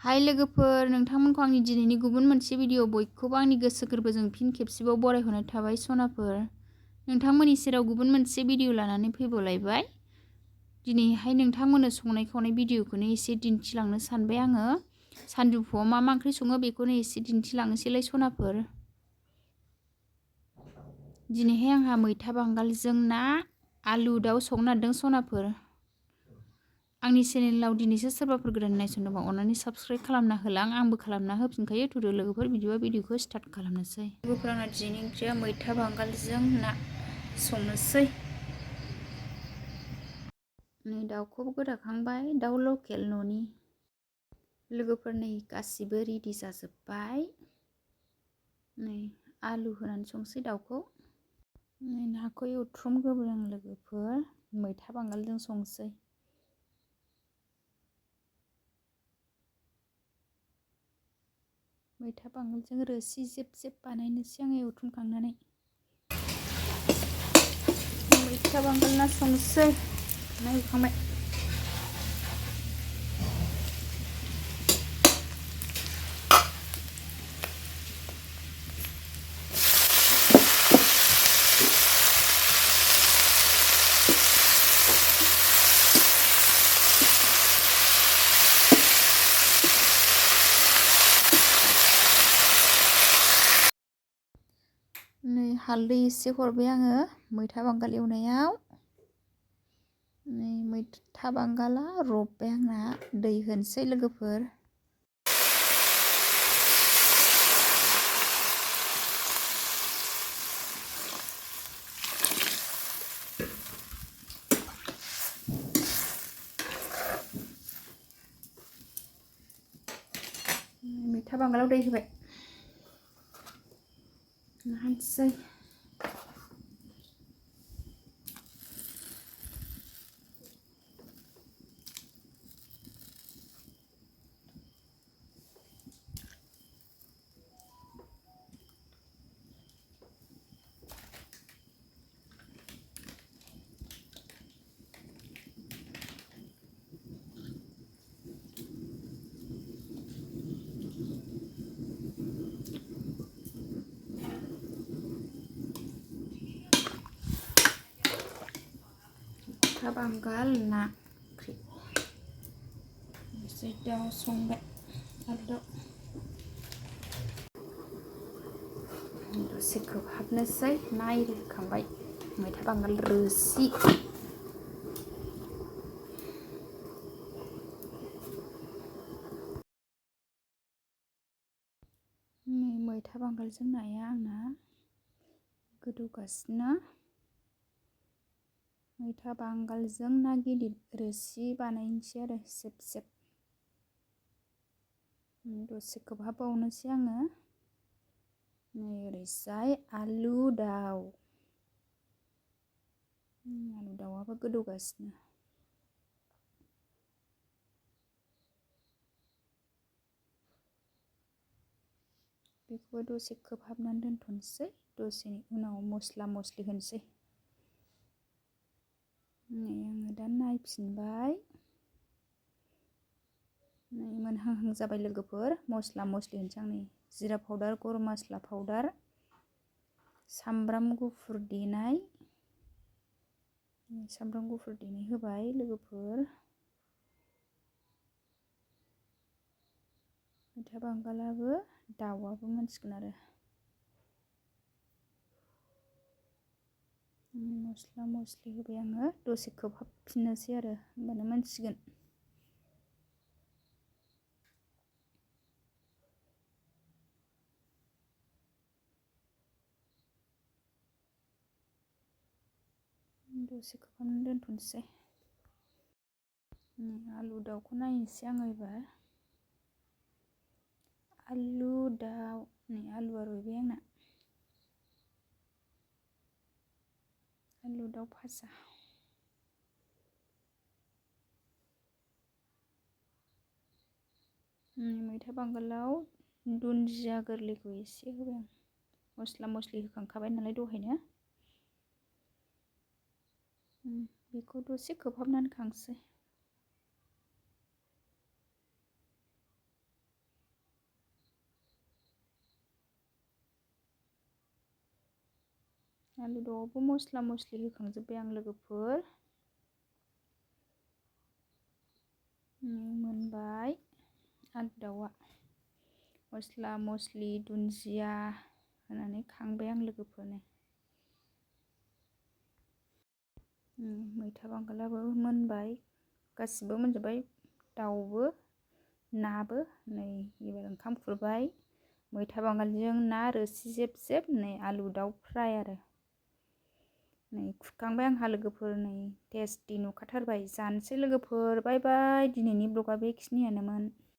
हाय लोगोफोर, नोंथांमोनखौ आंनि दिनैनि गुबुन मोनसे भिडिअ बयखौबो आंनि गोसो गोरबोजों फिन खेबसेबाव बरायहरनाय थाबाय सनाफोर। नोंथांमोननि सेराव गुबुन मोनसे भिडिअ लानानै फैबावलायबाय। दिनैहाय नोंथांमोननो संनाय खावनाय भिडिअखौनो एसे दिन्थिलांनो सानबाय आङो। सानजौफुआव मा मा ओंख्रि सङो बेखौनो एसे दिन्थिलांनोसैलाय सनाफोर। दिनैहाय आंहा मैथा बांगालजों ना, आलु दाउ संनो नागिरदों सनाफोर। आंनि चेनेलाव दिनैसो सोरबाफोर गोदान नायसनदोंबा अन्नानै साबस्क्राइब खालामना होलां, आंबो खालामना होफिनखायो। थुदो लोगोफोर, बिदिबा भिडिअखौ स्टार्ट खालामनोसै। लोगोफोर, आंना दिनैनि ओंख्रिया मैथा बांगालजों ना संनोसै। नै दाउखौबो गोदाखांबाय, दाउ लकेल न'नि। लोगोफोर, नै गासिबो रेडि जाजोब्बाय। नै आलु होनानै संसै दाउखौ। नै नाखौ एवथ्रमग्रोबाय आं लोगोफोर, मैथा बांगालजों संसै। मैथा बांगालजों रोसि जेब जेब बानायनोसै आङो एवथ्रमखांनानै। मैथा बांगाल ना संसै। ना एवखांबाय। नै हालदै एसे हरबाय आङो मैथा बांगाल एवनायाव। नै मैथा बांगाला रबबाय आंना, दै होनोसै लोगोफोर। मैथा बांगालाव दै होबाय। हानसै। मैथा बांगाल ना ओंख्रि। एसे दाउ संबाय, आलु दाउ। दसे खोबहाबनोसै, ना एरि होखांबाय। मैथा बांगाल रोसि। नै मैथा बांगालजों नाया आंना गोदौगासिनो। मैथा बांगालजों ना गिदिर रोसि बानायनोसै आरो जेब जेब। दसे खोबहाबबावनोसै आङो। नै ओरैजाय आलु दाउ। आलु दाउआबो गोदौगासिनो। बेखौबो दसे खोबहाबनानै दोनथ'नोसै, दसेनि उनाव मस्ला मस्लि होनोसै। नै आङो दा नायफिनबाय। नै मोनहांहां जाबाय लोगोफोर, मस्ला मस्लि होनोसै आं। नै जिरा पाउदार, गरम मस्ला पाउदार, सामब्राम गुफुर देनाय। सामब्राम गुफुर देनाय होबाय लोगोफोर। मैथा बांगालाबो दाउआबो मोनसिगोन आरो। मस्ला मस्लि होबाय आङो, दसे खोबहाबफिननोसै आरो, होमबानो मोनसिगोन। दसे खोबहाबनानै दोनथ'नोसै। आलु दाउखौ नायनोसै आङो एबार। आलु दाउ। नै आलुआ रुइबाय आंना। आलु दाउ भाजा। मैथा बांगालाव दुन्दिया गोरलैखौ एसे होबाय आं। मस्ला मस्लि होखांखाबाय नालाय दहायनो। बेखौ दसे खोबहाबनानै खांसै। आलु दाउआवबो मस्ला मस्लि होखांजोब्बाय आं लोगोफोर। मोनबाय आलु दाउआ। मस्ला मस्लि दुन्दिया होनानै खांबाय आं लोगोफोरनो। मैथा बांगालाबो मोनबाय, गासिबो मोनजोब्बाय, दाउबो नाबो। नै एबार ओंखाम खुरबाय, मैथा बांगालजों ना रोसि जेब जेब, नै आलु दाउ फ्राय आरो। नै खुरखांबाय आंहा लोगोफोर, नै टेस्टि नुखाथारबाय। जानोसै लोगोफोर, बाय बाय। दिनैनि ब्लगा बेखिनियानोमोन।